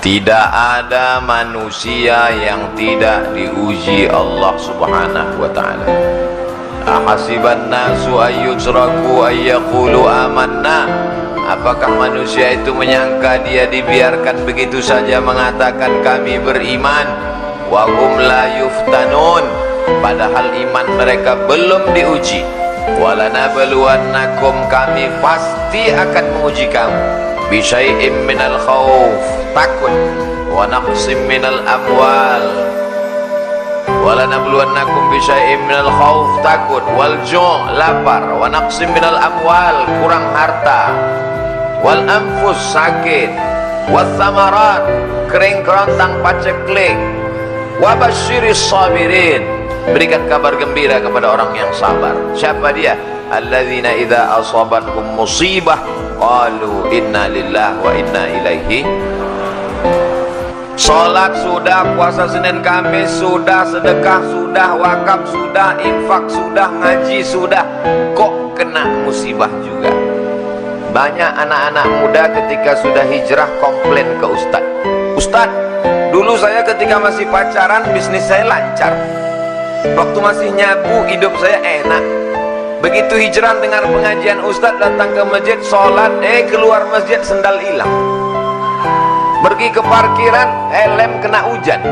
Tidak ada manusia yang tidak diuji Allah Subhanahu wa ta'ala. Ahasiban nasu ayyutraku ayyaqulu amanna. Apakah manusia itu menyangka dia dibiarkan begitu saja mengatakan kami beriman, wa hum la yuftanun, padahal iman mereka belum diuji. Walanabluwannakum, kami pasti akan menguji kamu, bisyai'im minal khauf, takut, wa naqsim minal amwal. Walanabluwannakum bisyai'im minal khauf, takut, wal ju', lapar, wa naqsim minal amwal, kurang harta, wal anfus, sakit, was samarat, kering kerontang paceklik, wa basyiris sabirin, berikan kabar gembira kepada orang yang sabar. Siapa dia? Alladzina idza asabatkum musibah qalu inna lillahi wa inna ilaihi. Salat sudah, puasa Senin Kamis sudah, sedekah sudah, wakaf sudah, infak sudah, ngaji sudah, kok kena musibah juga. Banyak anak-anak muda ketika sudah hijrah komplain ke ustaz. Ustaz, dulu saya ketika masih pacaran bisnis saya lancar, waktu masih nyabu hidup saya enak. Begitu hijrah dengar pengajian ustaz, datang ke masjid, sholat, keluar masjid sendal hilang. Pergi ke parkiran, helm kena hujan.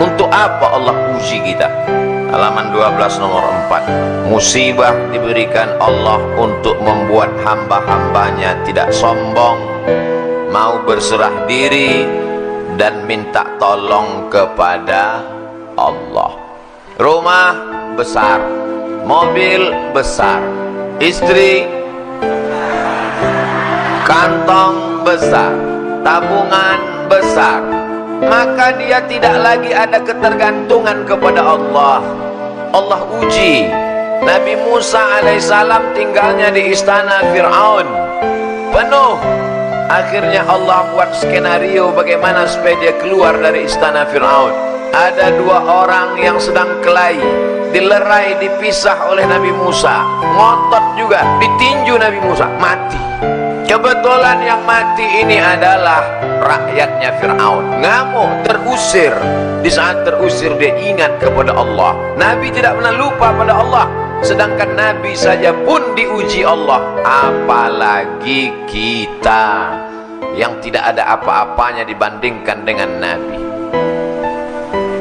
Untuk apa Allah uji kita? Halaman 12 nomor 4. Musibah diberikan Allah untuk membuat hamba-hambanya tidak sombong, mau berserah diri dan minta tolong kepada Allah. Rumah besar, mobil besar, istri, kantong besar, tabungan besar, maka dia tidak lagi ada ketergantungan kepada Allah. Allah uji. Nabi Musa alaihissalam tinggalnya di istana Fir'aun, penuh. Akhirnya Allah buat skenario bagaimana supaya dia keluar dari istana Fir'aun. Ada dua orang yang sedang kelahi, dilerai, dipisah oleh Nabi Musa, ngotot juga, ditinju Nabi Musa, mati. Kebetulan yang mati ini adalah rakyatnya Fir'aun. Ngamuk, terusir. Di saat terusir dia ingat kepada Allah. Nabi tidak pernah lupa pada Allah. Sedangkan Nabi saja pun diuji Allah, apalagi kita yang tidak ada apa-apanya dibandingkan dengan Nabi.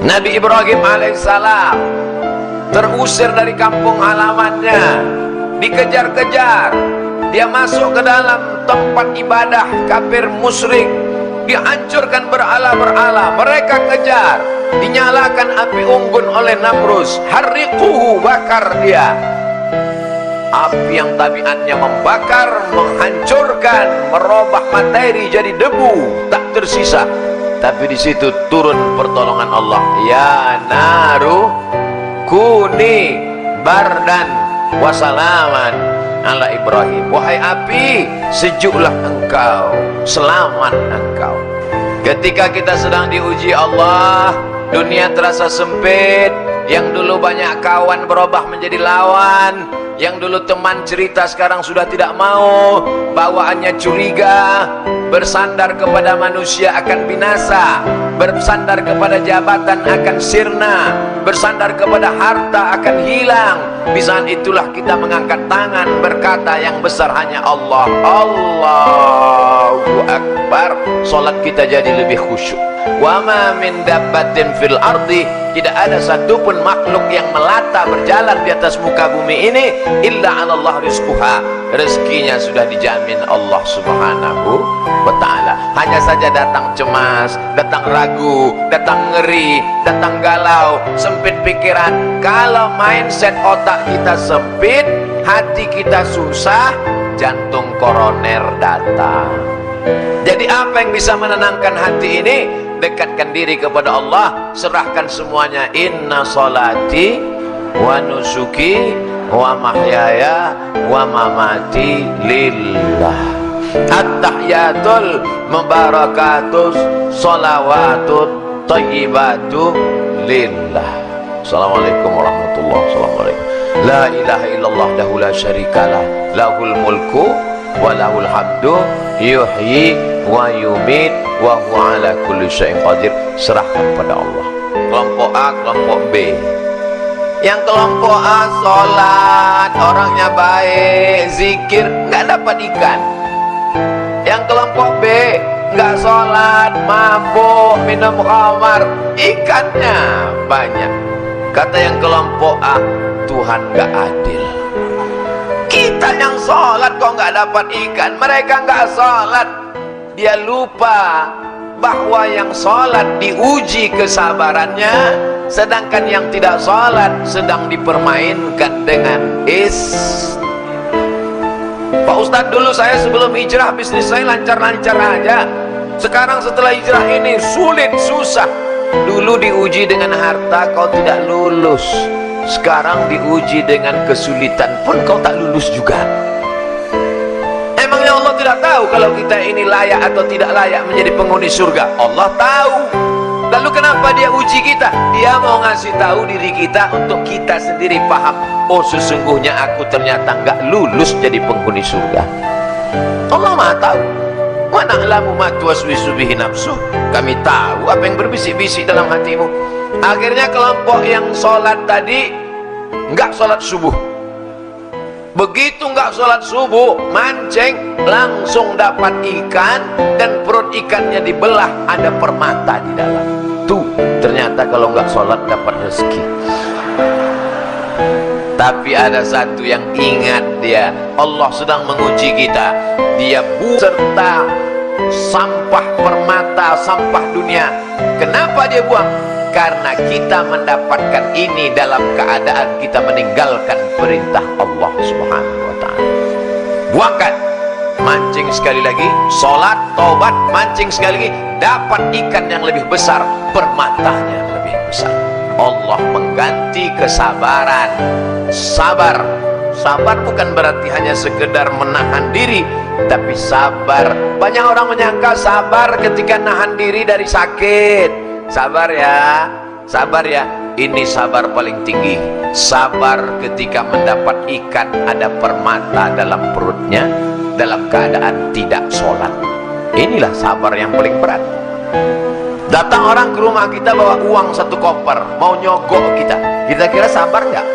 Nabi Ibrahim alaihissalam terusir dari kampung halamannya, dikejar-kejar. Dia masuk ke dalam tempat ibadah kafir musyrik, dihancurkan berhala-berhala. Mereka kejar, dinyalakan api unggun oleh Namrus, harriquhu, bakar dia. Api yang tabiatnya membakar, menghancurkan, merubah materi jadi debu, tak tersisa. Tapi di situ turun pertolongan Allah. Ya naru kuni bardan wasalaman ala Ibrahim. Wahai api, sejuklah engkau, selamat engkau. Ketika kita sedang diuji Allah, dunia terasa sempit. Yang dulu banyak kawan berubah menjadi lawan. Yang dulu teman cerita sekarang sudah tidak mau. Bawaannya curiga. Bersandar kepada manusia akan binasa, bersandar kepada jabatan akan sirna, bersandar kepada harta akan hilang. Di saat itulah kita mengangkat tangan berkata yang besar hanya Allah. Allahu Akbar. Salat kita jadi lebih khusyuk. Wa ma min dabbatin fil ardi, tidak ada satupun makhluk yang melata berjalan di atas muka bumi ini illa 'alallah rizquha. Rezekinya sudah dijamin Allah Subhanahu wa ta'ala. Hanya saja datang cemas, datang ragu, datang ngeri, datang galau, sempit pikiran. Kalau mindset otak kita sempit, hati kita susah, jantung koroner datang. Jadi apa yang bisa menenangkan hati ini? Dekatkan diri kepada Allah, serahkan semuanya. Inna salati wa nusuki wa mahyaya wa mamati lillah. At-tahiyatul mubarakatus salawatut thayyibatu lillah. Assalamualaikum warahmatullahi wabarakatuh. La ilaha illallah dahu la syarikalah, lahul mulku wa lahul hamdu, yuhyi wa yumit wa huwa ala kulli syai'in qadir. Serahkan pada Allah. Kelompok A, kelompok B. Yang kelompok A sholat, orangnya baik, zikir, nggak dapat ikan. Yang kelompok B nggak sholat, mabuk, minum khamar, ikannya banyak. Kata yang kelompok A, Tuhan nggak adil. Kita yang sholat kok nggak dapat ikan, mereka nggak sholat. Dia lupa bahwa yang sholat diuji kesabarannya, sedangkan yang tidak sholat sedang dipermainkan dengan Pak Ustadz, dulu saya sebelum hijrah bisnis saya lancar-lancar aja. Sekarang setelah hijrah ini sulit, susah. Dulu diuji dengan harta, kau tidak lulus. Sekarang diuji dengan kesulitan pun kau tak lulus juga. Emangnya Allah tidak tahu kalau kita ini layak atau tidak layak menjadi penghuni surga? Allah tahu. Lalu kenapa dia uji kita? Dia mau ngasih tahu diri kita untuk kita sendiri paham. Oh, sesungguhnya aku ternyata nggak lulus jadi penghuni surga. Allah Maha tahu. Wa na'lamu ma tuwaswisu bihi nafsuh. Kami tahu apa yang berbisik-bisik dalam hatimu. Akhirnya kelompok yang sholat tadi nggak sholat subuh. Begitu nggak sholat subuh, mancing, langsung dapat ikan, dan perut ikannya dibelah, ada permata di dalam. Tuh, ternyata kalau nggak sholat dapat rezeki. Tapi ada satu yang ingat dia, Allah sedang menguji kita. Dia serta sampah permata, sampah dunia. Kenapa dia buang? Karena kita mendapatkan ini dalam keadaan kita meninggalkan perintah Allah Subhanahu wa ta'ala. Buangkan, mancing sekali lagi, sholat, taubat, mancing sekali lagi, dapat ikan yang lebih besar, permatanya yang lebih besar. Allah mengganti kesabaran. Sabar, sabar bukan berarti hanya sekedar menahan diri, tapi sabar. Banyak orang menyangka sabar ketika nahan diri dari sakit. Sabar ya, sabar ya. Ini sabar paling tinggi. Sabar ketika mendapat ikan ada permata dalam perutnya, dalam keadaan tidak sholat. Inilah sabar yang paling berat. Datang orang ke rumah kita bawa uang 1 koper, mau nyogok kita. Kita kira sabar nggak?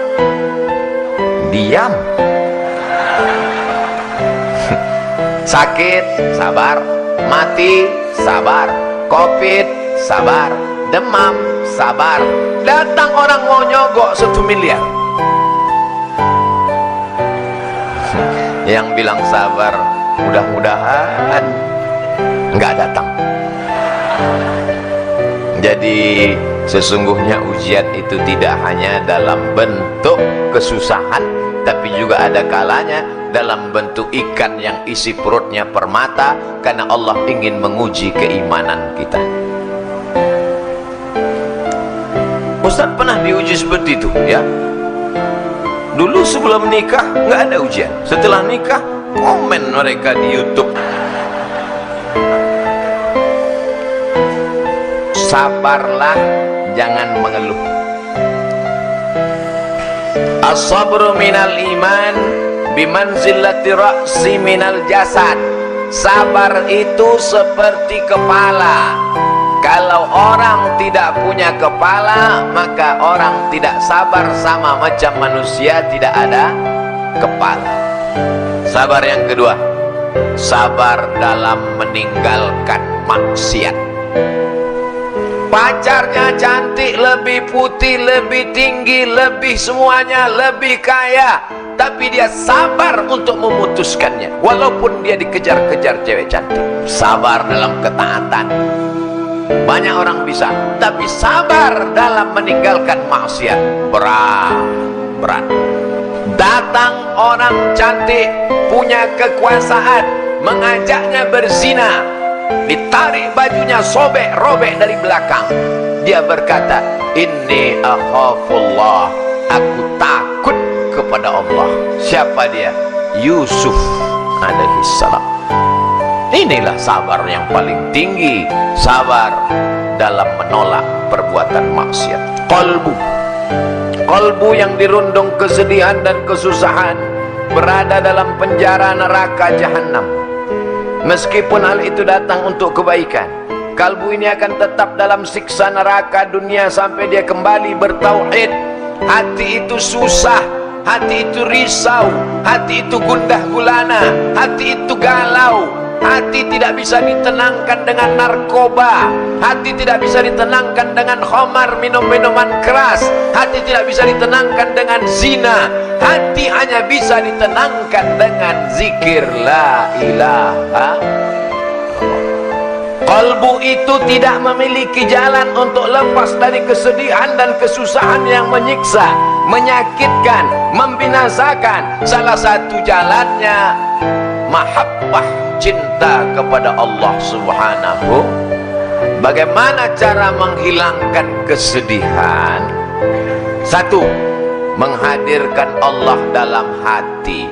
Diam. Sakit, sabar. Mati, sabar. Covid, sabar. Demam, sabar. Datang orang mau nyogok 1 miliar. Yang bilang sabar, mudah-mudahan nggak datang. Jadi sesungguhnya ujian itu tidak hanya dalam bentuk kesusahan, tapi juga ada kalanya dalam bentuk ikan yang isi perutnya permata, karena Allah ingin menguji keimanan kita. Ustaz pernah diuji seperti itu ya. Dulu sebelum nikah nggak ada ujian, setelah nikah komen mereka di YouTube. Sabarlah, jangan mengeluh. As-sabru minal iman bimanzilati ra'si minal jasad. Sabar itu seperti kepala. Kalau orang tidak punya kepala, maka orang tidak sabar, sama macam manusia tidak ada kepala. Sabar yang kedua, sabar dalam meninggalkan maksiat. Pacarnya cantik, lebih putih, lebih tinggi, lebih semuanya, lebih kaya, tapi dia sabar untuk memutuskannya walaupun dia dikejar-kejar cewek cantik. Sabar dalam ketaatan. Banyak orang bisa, tapi sabar dalam meninggalkan maksiat berat. Datang orang cantik, punya kekuasaan, mengajaknya berzina, ditarik bajunya, sobek-robek dari belakang. Dia berkata, inni akhafullah, aku takut kepada Allah. Siapa dia? Yusuf alaihissalam. Inilah sabar yang paling tinggi, sabar dalam menolak perbuatan maksiat. Qalbu yang dirundung kesedihan dan kesusahan, berada dalam penjara neraka jahanam. meskipun hal itu datang untuk kebaikan. Kalbu ini akan tetap dalam siksa neraka dunia sampai dia kembali bertauhid. Hati itu susah, hati itu risau, hati itu gundah gulana, hati itu galau. Hati tidak bisa ditenangkan dengan narkoba, hati tidak bisa ditenangkan dengan khamar, minum-minuman keras, hati tidak bisa ditenangkan dengan zina, hati hanya bisa ditenangkan dengan zikir la ilaha. Kalbu itu tidak memiliki jalan untuk lepas dari kesedihan dan kesusahan yang menyiksa, menyakitkan, membinasakan. Salah satu jalannya mahabbah, cinta kepada Allah Subhanahu. Bagaimana cara menghilangkan kesedihan? Satu, menghadirkan Allah dalam hati.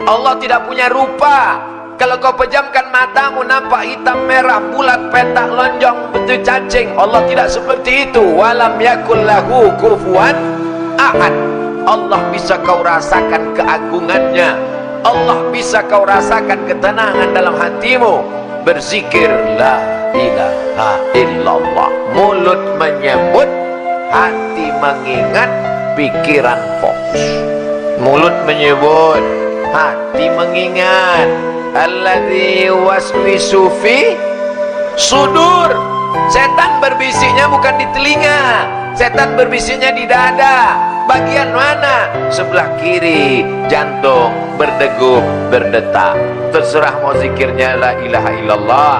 Allah tidak punya rupa. Kalau kau pejamkan matamu nampak hitam merah bulat petak lonjong bentuk cacing. Allah tidak seperti itu. Walam yakul lahu kufuwan ahad. Allah bisa kau rasakan keagungannya, Allah bisa kau rasakan ketenangan dalam hatimu. Berzikir la ilaha illallah, mulut menyebut, hati mengingat, pikiran fokus. Mulut menyebut, hati mengingat. Alladzi waswisu fi sudur. Setan berbisiknya bukan di telinga, setan berbisiknya di dada. Bagian mana? Sebelah kiri. Jantung berdegup, berdetak. Terserah mau zikirnya la ilaha illallah,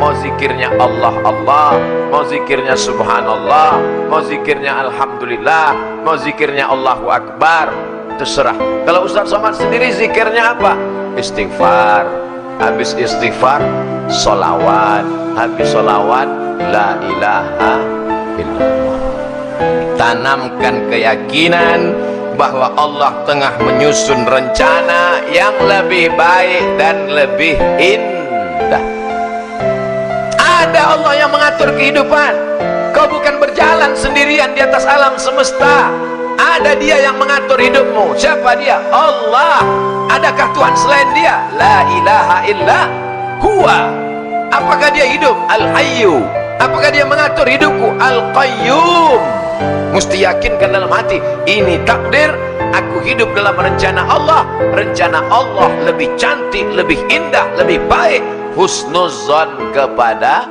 mau zikirnya Allah Allah, mau zikirnya subhanallah, mau zikirnya alhamdulillah, mau zikirnya Allahu akbar. Terserah. Kalau Ustaz Somad sendiri zikirnya apa? Istighfar. Habis istighfar sholawat, habis sholawat la ilaha illallah. Tanamkan keyakinan bahwa Allah tengah menyusun rencana yang lebih baik dan lebih indah. Ada Allah yang mengatur kehidupan. Kau bukan berjalan sendirian di atas alam semesta. Ada Dia yang mengatur hidupmu. Siapa Dia? Allah. Adakah Tuhan selain Dia? La ilaha illa huwa. Apakah Dia hidup? Al-Hayyu. Apakah Dia mengatur hidupku? Al-Qayyum. Mesti yakinkan dalam hati, ini takdir, aku hidup dalam rencana Allah. Rencana Allah lebih cantik, lebih indah, lebih baik. Husnuzon kepada.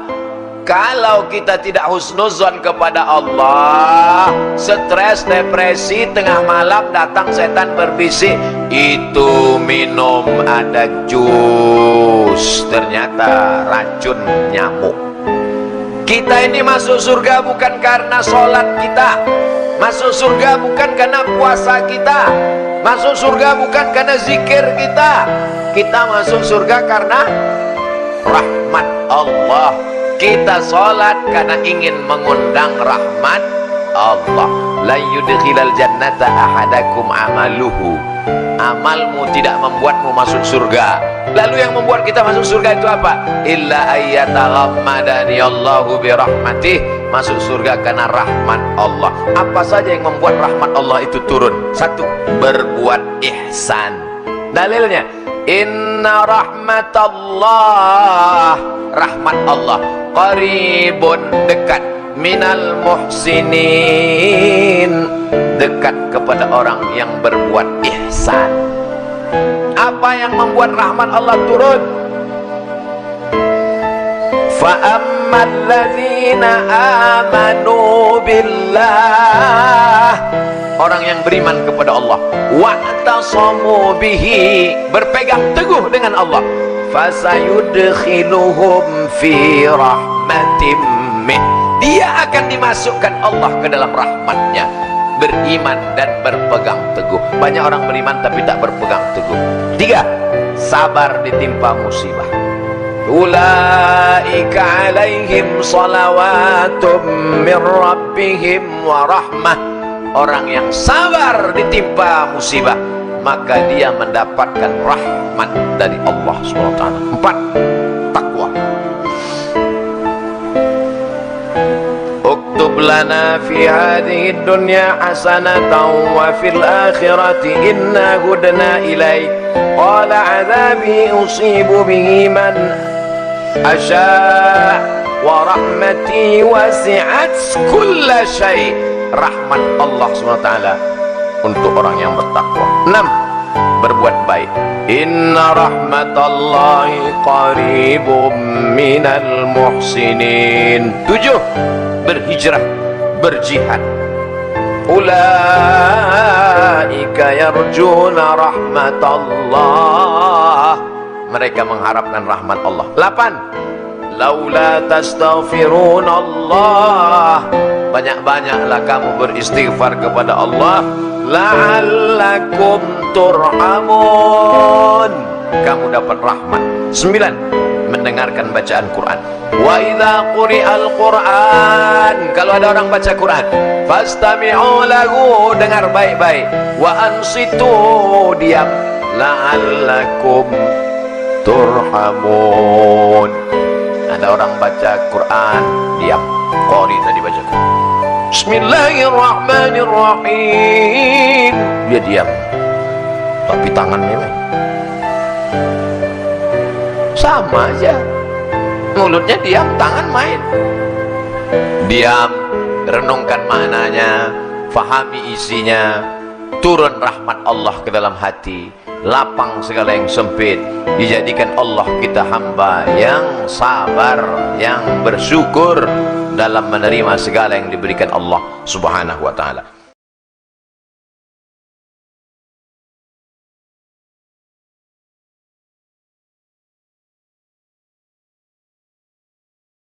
Kalau kita tidak husnuzon kepada Allah, stres, depresi, tengah malam datang setan berbisik, itu minum ada jus, ternyata racun nyamuk. Kita ini masuk surga bukan karena sholat kita, masuk surga bukan karena puasa kita, masuk surga bukan karena zikir kita. Kita masuk surga karena rahmat Allah. Kita sholat karena ingin mengundang rahmat Allah. La yudkhilal jannata ahadakum amaluhu. Amalmu tidak membuatmu masuk surga. Lalu yang membuat kita masuk surga itu apa? Illa ayyataghammadani Allahu birahmatih. Masuk surga karena rahmat Allah. Apa saja yang membuat rahmat Allah itu turun? Satu, berbuat ihsan. Dalilnya, inna rahmatallah, rahmat Allah qaribun, dekat, minal muhsinin, dekat kepada orang yang berbuat ihsan. Apa yang membuat rahmat Allah turun? Fa'ammal ladzina amanu billah, orang yang beriman kepada Allah, wa'tasamu bihi, berpegang teguh dengan Allah, fasayudkhiluhum fi rahmatim min, dia akan dimasukkan Allah ke dalam rahmatnya. Beriman dan berpegang teguh. Banyak orang beriman tapi tak berpegang teguh. Tiga, sabar ditimpa musibah. Ulaika alaihim salawatum min rabbihim wa rahmah. Orang yang sabar ditimpa musibah, maka dia mendapatkan rahmat dari Allah SWT. Empat, takwa. Uktub lana fi hadhihi dunya hasanatan wa fil akhirati inna hudna ilaik. Qala azabi usibu bihi man asya' wa rahmati wasi'at kulla syai'. Rahmat Allah SWT untuk orang yang bertakwa. 6. Berbuat baik. Inna rahmatallahi qaribum minal muhsinin. 7. Berhijrah, berjihad. Ulaika yarjuna rahmatallah. Mereka mengharapkan rahmat Allah. 8. Laula tastaghfirunallah. Banyak-banyaklah kamu beristighfar kepada Allah. La'allakum turhamun. Kamu dapat rahmat. 9. Mendengarkan bacaan Quran. Wa idza quri'al Quran. Kalau ada orang baca Quran, fastami'u lahu, dengar baik-baik. Wa ansitu, diam. La'allakum turhamun. Ada orang baca Quran, diam. Qari tadi baca Quran, Bismillahirrahmanirrahim, dia diam, tapi tangannya sama aja, mulutnya diam, tangan main. Diam, renungkan maknanya, fahami isinya, turun rahmat Allah ke dalam hati, lapang segala yang sempit. Dijadikan Allah kita hamba yang sabar, yang bersyukur dalam menerima segala yang diberikan Allah Subhanahu wa ta'ala.